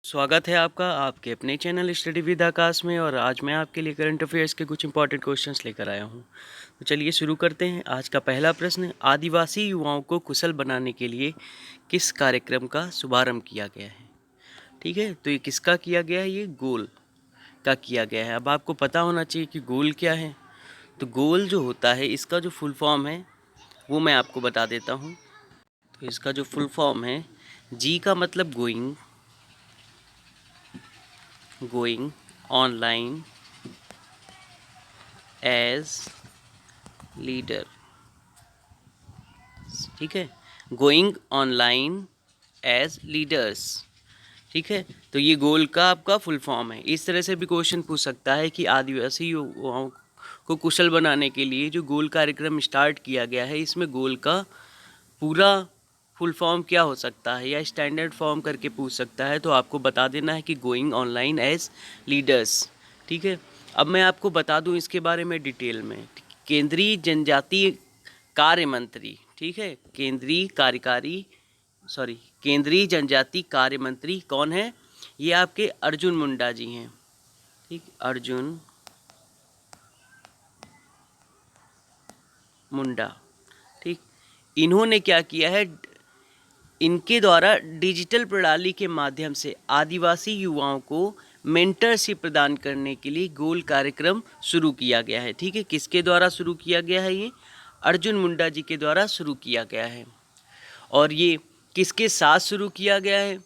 स्वागत है आपका आपके अपने चैनल स्टडी विद आकाश में। और आज मैं आपके लिए करंट अफेयर्स के कुछ इंपॉर्टेंट क्वेश्चंस लेकर आया हूं। तो चलिए शुरू करते हैं। आज का पहला प्रश्न, आदिवासी युवाओं को कुशल बनाने के लिए किस कार्यक्रम का शुभारंभ किया गया है? ठीक है, तो ये किसका किया गया है? ये गोल का किया गया है। अब आपको पता होना चाहिए कि गोल क्या है। तो गोल जो होता है, इसका जो फुल फॉर्म है वो मैं आपको बता देता हूँ। तो इसका जो फुल फॉर्म है, जी का मतलब going, going online as leader. ठीक है, गोइंग ऑनलाइन एज लीडर्स। ठीक है, तो ये गोल का आपका फुल फॉर्म है। इस तरह से भी क्वेश्चन पूछ सकता है कि आदिवासी युवाओं को कुशल बनाने के लिए जो गोल कार्यक्रम स्टार्ट किया गया है, इसमें गोल का पूरा फुल फॉर्म क्या हो सकता है, या स्टैंडर्ड फॉर्म करके पूछ सकता है। तो आपको बता देना है कि गोइंग ऑनलाइन एज लीडर्स। ठीक है, अब मैं आपको बता दूं इसके बारे में डिटेल में। केंद्रीय जनजातीय कार्य मंत्री, ठीक है, केंद्रीय जनजातीय कार्य मंत्री कौन है? ये आपके अर्जुन मुंडा जी हैं। ठीक, अर्जुन मुंडा। ठीक, इन्होंने क्या किया है, इनके द्वारा डिजिटल प्रणाली के माध्यम से आदिवासी युवाओं को मेंटरशिप प्रदान करने के लिए गोल कार्यक्रम शुरू किया गया है। ठीक है, किसके द्वारा शुरू किया गया है? ये अर्जुन मुंडा जी के द्वारा शुरू किया गया है। और ये किसके साथ शुरू किया गया है?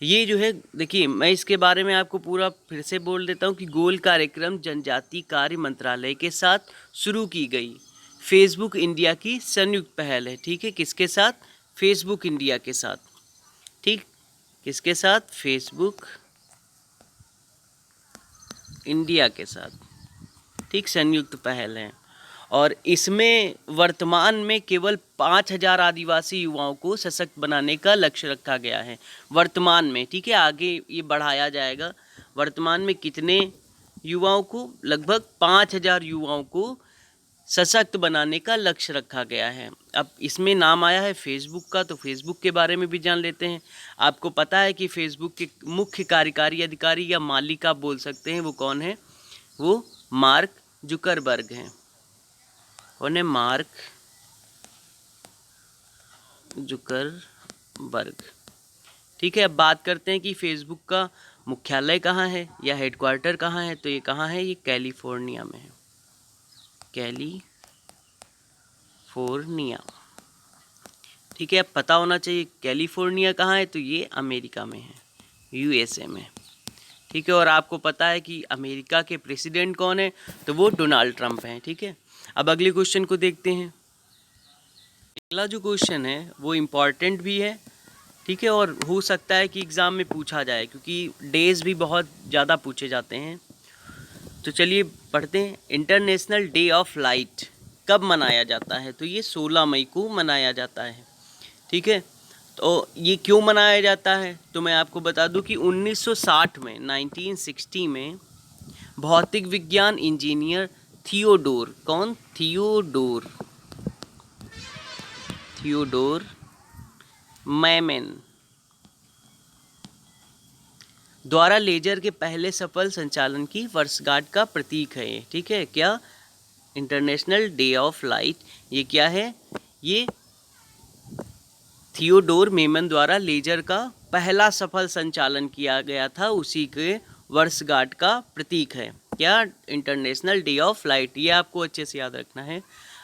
ये जो है, देखिए मैं इसके बारे में आपको पूरा फिर से बोल देता हूँ कि गोल कार्यक्रम जनजातीय कार्य मंत्रालय के साथ शुरू की गई फेसबुक इंडिया की संयुक्त पहल है। ठीक है, किसके साथ? फेसबुक इंडिया के साथ। ठीक, किसके साथ? फेसबुक इंडिया के साथ। ठीक, संयुक्त पहल है। और इसमें वर्तमान में केवल 5,000 आदिवासी युवाओं को सशक्त बनाने का लक्ष्य रखा गया है वर्तमान में। ठीक है, आगे ये बढ़ाया जाएगा। वर्तमान में कितने युवाओं को? लगभग 5,000 युवाओं को सशक्त बनाने का लक्ष्य रखा गया है। अब इसमें नाम आया है फेसबुक का, तो फेसबुक के बारे में भी जान लेते हैं। आपको पता है कि फेसबुक के मुख्य कार्यकारी अधिकारी या मालिक आप बोल सकते हैं, वो कौन है? वो मार्क जुकरबर्ग हैं। कौन है? Mark Zuckerberg. ठीक है, अब बात करते हैं कि फेसबुक का मुख्यालय कहाँ है या हेडक्वार्टर कहाँ है। तो ये कहाँ है? ये कैलिफोर्निया में है। कैलिफोर्निया। ठीक है, अब पता होना चाहिए कैलिफोर्निया कहाँ है। तो ये अमेरिका में है, यूएसए में। ठीक है, और आपको पता है कि अमेरिका के प्रेसिडेंट कौन है? तो वो डोनाल्ड ट्रंप हैं। ठीक है, अब अगले क्वेश्चन को देखते हैं। अगला जो क्वेश्चन है वो इम्पॉर्टेंट भी है। ठीक है, और हो सकता है कि एग्ज़ाम में पूछा जाए, क्योंकि डेज भी बहुत ज़्यादा पूछे जाते हैं। तो चलिए पढ़ते हैं। इंटरनेशनल डे ऑफ लाइट कब मनाया जाता है? तो ये 16 मई को मनाया जाता है। ठीक है, तो ये क्यों मनाया जाता है? तो मैं आपको बता दूं कि 1960 में 1960 में भौतिक विज्ञान इंजीनियर थियोडोर, कौन? थियोडोर मैमन द्वारा लेजर के पहले सफल संचालन की वर्षगांठ का प्रतीक है ये। ठीक है, क्या? इंटरनेशनल डे ऑफ लाइट, ये क्या है? ये थियोडोर मेमन द्वारा लेजर का पहला सफल संचालन किया गया था, उसी के वर्षगांठ का प्रतीक है। क्या? International day of light. ये आपको अच्छे से याद रखना है।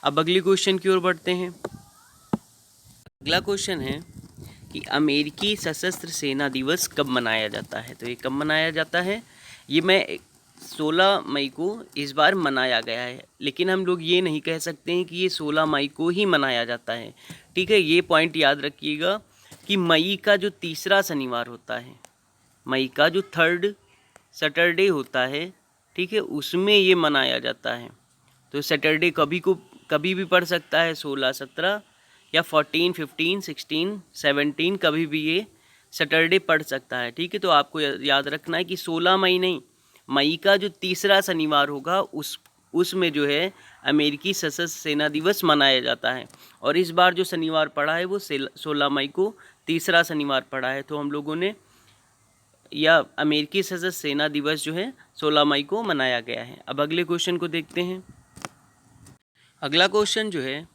अब अगली क्वेश्चन की ओर बढ़ते हैं। अगला क्वेश्चन है कि अमेरिकी सशस्त्र सेना दिवस कब मनाया जाता है? तो ये कब मनाया जाता है? ये मैं 16 मई को इस बार मनाया गया है, लेकिन हम लोग ये नहीं कह सकते हैं कि ये 16 मई को ही मनाया जाता है। ठीक है, ये पॉइंट याद रखिएगा कि मई का जो तीसरा शनिवार होता है, मई का जो थर्ड सैटरडे होता है, ठीक है, उसमें ये मनाया जाता है। तो सैटरडे कभी भी पड़ सकता है, 16, 17 या 14, 15, 16, 17, कभी भी ये सैटरडे पड़ सकता है। ठीक है, तो आपको याद रखना है कि 16 मई नहीं, मई का जो तीसरा शनिवार होगा उसमें जो है अमेरिकी सशस्त्र सेना दिवस मनाया जाता है। और इस बार जो शनिवार पड़ा है वो 16 मई को तीसरा शनिवार पड़ा है। तो हम लोगों ने या अमेरिकी सशस्त्र सेना दिवस जो है 16 मई को मनाया गया है। अब अगले क्वेश्चन को देखते हैं। अगला क्वेश्चन जो है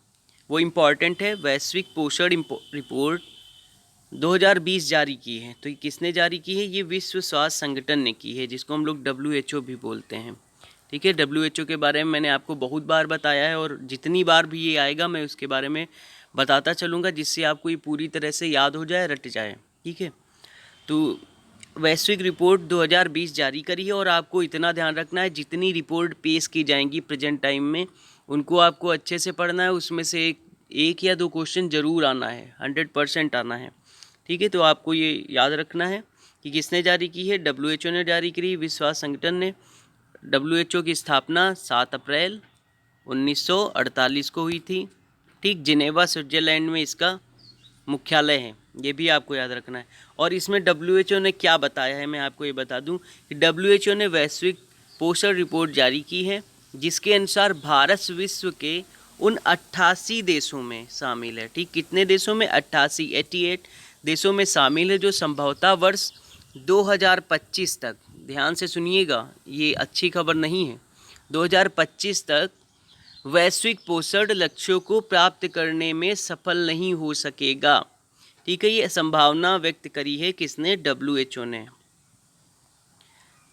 वो इम्पॉर्टेंट है। वैश्विक पोषण रिपोर्ट 2020 जारी की है, तो ये किसने जारी की है? ये विश्व स्वास्थ्य संगठन ने की है, जिसको हम लोग WHO भी बोलते हैं। ठीक है, WHO के बारे में मैंने आपको बहुत बार बताया है, और जितनी बार भी ये आएगा मैं उसके बारे में बताता चलूँगा, जिससे आपको ये पूरी तरह से याद हो जाए, रट जाए। ठीक है, तो वैश्विक रिपोर्ट 2020 जारी करी है, और आपको इतना ध्यान रखना है जितनी रिपोर्ट पेश की जाएंगी प्रेजेंट टाइम में, उनको आपको अच्छे से पढ़ना है। उसमें से एक या दो क्वेश्चन ज़रूर आना है, 100% आना है। ठीक है, तो आपको ये याद रखना है कि किसने जारी की है। WHO ने जारी करी, विश्व स्वास्थ्य संगठन ने। WHO की स्थापना 7 अप्रैल 1948 को हुई थी। ठीक, जिनेवा स्विट्ज़रलैंड में इसका मुख्यालय है, ये भी आपको याद रखना है। और इसमें WHO ने क्या बताया है, मैं आपको ये बता दूं कि WHO ने वैश्विक पोषण रिपोर्ट जारी की है, जिसके अनुसार भारत विश्व के उन 88 देशों में शामिल है। ठीक, कितने देशों में? 88 देशों में शामिल है, जो संभवतः वर्ष 2025 तक, ध्यान से सुनिएगा, ये अच्छी खबर नहीं है, 2025 तक वैश्विक पोषण लक्ष्यों को प्राप्त करने में सफल नहीं हो सकेगा। ठीक है, ये संभावना व्यक्त करी है किसने? WHO ने।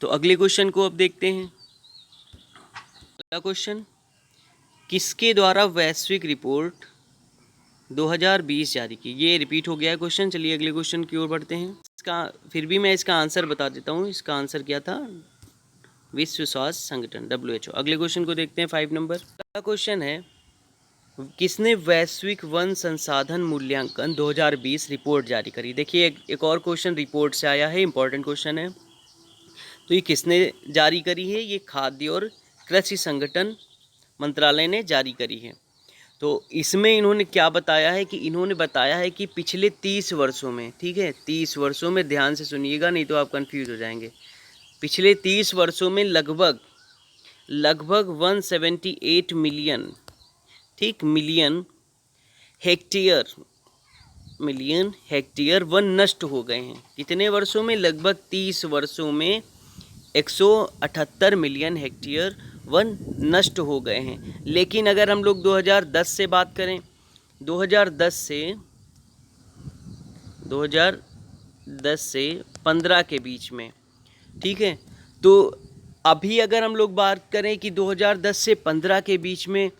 तो अगले क्वेश्चन को अब देखते हैं। अगला क्वेश्चन, किसके द्वारा वैश्विक रिपोर्ट 2020 जारी की? ये रिपीट हो गया है क्वेश्चन। चलिए अगले क्वेश्चन की ओर बढ़ते हैं। इसका फिर भी मैं इसका आंसर बता देता हूँ। इसका आंसर क्या था? विश्व स्वास्थ्य संगठन, WHO। अगले क्वेश्चन को देखते हैं, 5 नंबर। अगला क्वेश्चन है, किसने वैश्विक वन संसाधन मूल्यांकन 2020 रिपोर्ट जारी करी? देखिए एक और क्वेश्चन रिपोर्ट से आया है, इंपॉर्टेंट क्वेश्चन है। तो ये किसने जारी करी है? ये खाद्य और कृषि संगठन मंत्रालय ने जारी करी है। तो इसमें इन्होंने क्या बताया है कि इन्होंने बताया है कि पिछले 30 वर्षों में, ठीक है, 30 वर्षों में, ध्यान से सुनिएगा नहीं तो आप कंफ्यूज हो जाएंगे। पिछले 30 वर्षों में लगभग 178 मिलियन, ठीक, मिलियन हेक्टेयर वन नष्ट हो गए हैं। कितने वर्षों में? लगभग 30 वर्षों में 178 मिलियन हेक्टेयर वन नष्ट हो गए हैं। लेकिन अगर हम लोग 2010 से बात करें, 2010 से 15 के बीच में, ठीक है, तो अभी अगर हम लोग बात करें कि 2010 से 15 के बीच में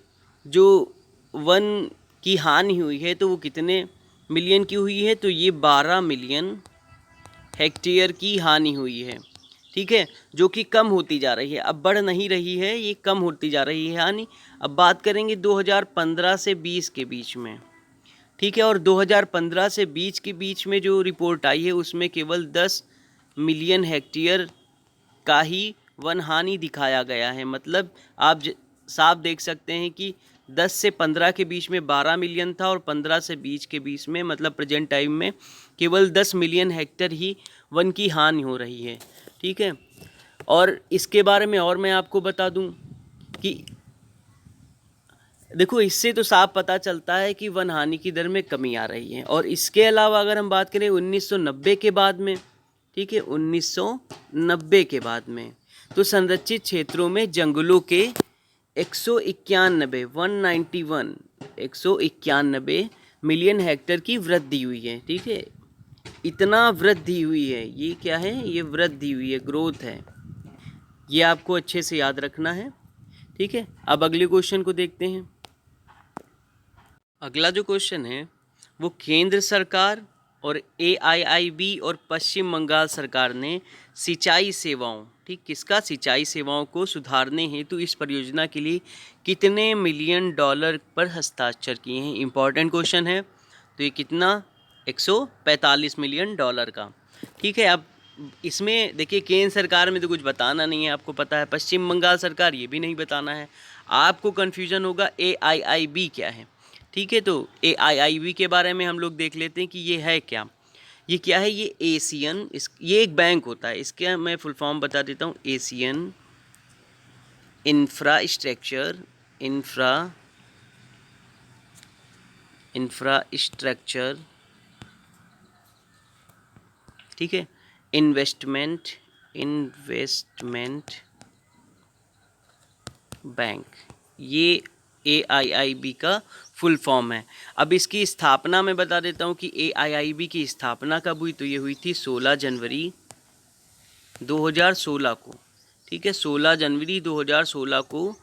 जो वन की हानि हुई है, तो वो कितने मिलियन की हुई है? तो ये 12 मिलियन हेक्टेयर की हानि हुई है। ठीक है, जो कि कम होती जा रही है, अब बढ़ नहीं रही है, ये कम होती जा रही है हानि। अब बात करेंगे 2015 से 20 के बीच में, ठीक है, और 2015 से 20 के बीच में जो रिपोर्ट आई है उसमें केवल 10 मिलियन हेक्टेयर का ही वन हानि दिखाया गया है। मतलब आप साफ देख सकते हैं कि 10 से 15 के बीच में 12 मिलियन था, और 15 से 20 के बीच में, मतलब प्रेजेंट टाइम में, केवल 10 मिलियन हेक्टेयर ही वन की हानि हो रही है। ठीक है, और इसके बारे में और मैं आपको बता दूं कि देखो, इससे तो साफ पता चलता है कि वन हानि की दर में कमी आ रही है। और इसके अलावा अगर हम बात करें 1990 के बाद में, ठीक है, 1990 के बाद में, तो संरक्षित क्षेत्रों में जंगलों के 191 मिलियन हेक्टेयर की वृद्धि हुई है। ठीक है, इतना वृद्धि हुई है, ये क्या है? ये वृद्धि हुई है, ग्रोथ है। ये आपको अच्छे से याद रखना है। ठीक है, अब अगले क्वेश्चन को देखते हैं। अगला जो क्वेश्चन है वो केंद्र सरकार और AIIB और पश्चिम बंगाल सरकार ने सिंचाई सेवाओं, ठीक, किसका? सिंचाई सेवाओं को सुधारने हेतु इस परियोजना के लिए कितने मिलियन डॉलर पर हस्ताक्षर किए हैं? इंपॉर्टेंट क्वेश्चन है। तो ये कितना? 145 मिलियन डॉलर का। ठीक है, अब इसमें देखिए, केंद्र सरकार में तो कुछ बताना नहीं है, आपको पता है। पश्चिम बंगाल सरकार, ये भी नहीं बताना है। आपको कन्फ्यूजन होगा AIIB क्या है। ठीक है, तो AIIB के बारे में हम लोग देख लेते हैं कि ये है क्या। ये क्या है? ये एशियन, ये एक बैंक होता है। इसके मैं फुल फॉर्म बता देता हूँ। एशियन इंफ्रास्ट्रक्चर, ठीक है, इन्वेस्टमेंट बैंक, ये AIIB का फुल फॉर्म है। अब इसकी स्थापना मैं बता देता हूँ कि AIIB की स्थापना कब हुई, तो ये हुई थी 16 जनवरी 2016 को। ठीक है, 16 जनवरी 2016 को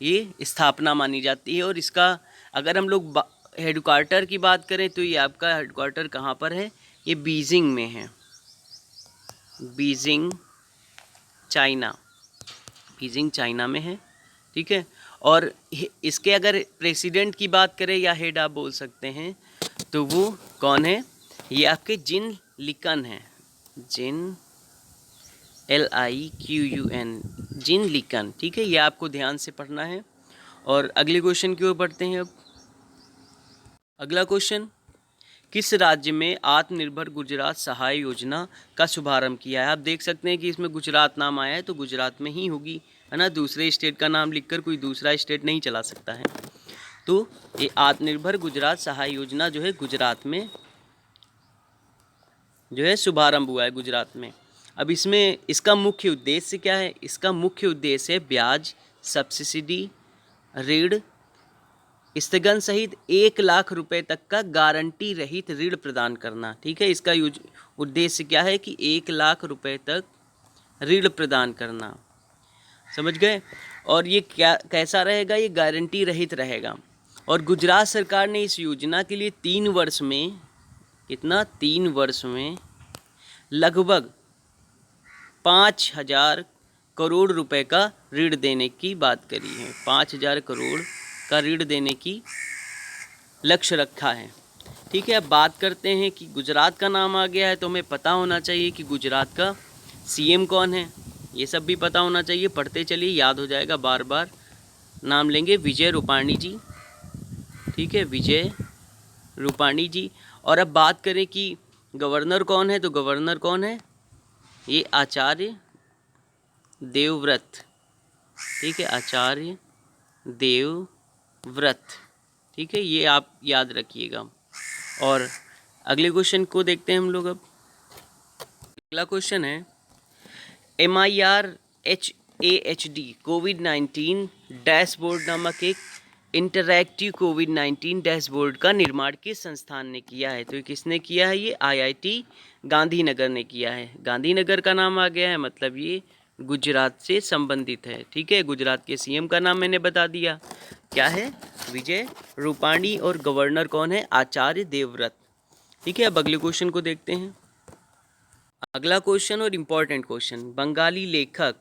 ये स्थापना मानी जाती है। और इसका अगर हम लोग हेडक्वार्टर की बात करें तो ये आपका हेडक्वार्टर कहाँ पर है, ये बीजिंग में है, बीजिंग चाइना में है। ठीक है, और इसके अगर प्रेसिडेंट की बात करें या हेड आप बोल सकते हैं, तो वो कौन है, ये आपके जिन लिकन है, जिन LIQUN, जिन लिकन। ठीक है, ये आपको ध्यान से पढ़ना है। और अगले क्वेश्चन की ओर बढ़ते हैं। अब अगला क्वेश्चन, किस राज्य में आत्मनिर्भर गुजरात सहाय योजना का शुभारंभ किया है। आप देख सकते हैं कि इसमें गुजरात नाम आया है, तो गुजरात में ही होगी, है ना। दूसरे स्टेट का नाम लिखकर कोई दूसरा स्टेट नहीं चला सकता है। तो ये आत्मनिर्भर गुजरात सहाय योजना जो है गुजरात में जो है शुभारंभ हुआ है, गुजरात में। अब इसमें इसका मुख्य उद्देश्य क्या है, इसका मुख्य उद्देश्य है ब्याज, सब्सिडी, ऋण स्थगन सहित 1 लाख रुपए तक का गारंटी रहित ऋण प्रदान करना। ठीक है, इसका उद्देश्य क्या है कि 1 लाख रुपए तक ऋण प्रदान करना, समझ गए। और ये क्या कैसा रहेगा, ये गारंटी रहित रहेगा। और गुजरात सरकार ने इस योजना के लिए 3 वर्ष में कितना, 3 वर्ष में लगभग 5,000 करोड़ रुपए का ऋण देने की बात करी है। 5,000 करोड़ का ऋण देने की लक्ष्य रखा है। ठीक है, अब बात करते हैं कि गुजरात का नाम आ गया है तो हमें पता होना चाहिए कि गुजरात का CM कौन है, ये सब भी पता होना चाहिए। पढ़ते चलिए, याद हो जाएगा, बार बार नाम लेंगे, विजय रूपाणी जी। ठीक है, विजय रूपाणी जी। और अब बात करें कि गवर्नर कौन है, तो गवर्नर कौन है, ये आचार्य देवव्रत। ठीक है, आचार्य देवव्रत। ठीक है, ये आप याद रखिएगा। और अगले क्वेश्चन को देखते हैं हम लोग। अब अगला क्वेश्चन है, MIRHAHD कोविड-19 डैशबोर्ड नामक एक इंटरैक्टिव कोविड-19 डैशबोर्ड का निर्माण किस संस्थान ने किया है। तो किसने किया है, ये IIT गांधीनगर ने किया है। गांधीनगर का नाम आ गया है, मतलब ये गुजरात से संबंधित है। ठीक है, गुजरात के CM का नाम मैंने बता दिया, क्या है, विजय रूपाणी। और गवर्नर कौन है, आचार्य देवव्रत। ठीक है, अब अगले क्वेश्चन को देखते हैं। अगला क्वेश्चन और इम्पोर्टेंट क्वेश्चन, बंगाली लेखक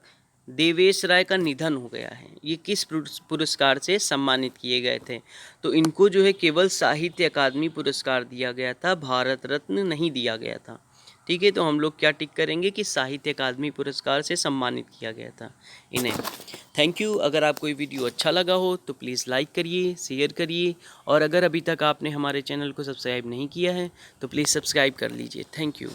देवेश राय का निधन हो गया है, ये किस पुरस्कार से सम्मानित किए गए थे। तो इनको जो है केवल साहित्य अकादमी पुरस्कार दिया गया था, भारत रत्न नहीं दिया गया था। ठीक है, तो हम लोग क्या टिक करेंगे कि साहित्य अकादमी पुरस्कार से सम्मानित किया गया था इन्हें। Thank you. अगर आपको ये वीडियो अच्छा लगा हो तो प्लीज़ लाइक करिए, शेयर करिए, और अगर अभी तक आपने हमारे चैनल को सब्सक्राइब नहीं किया है तो प्लीज़ सब्सक्राइब कर लीजिए। Thank you.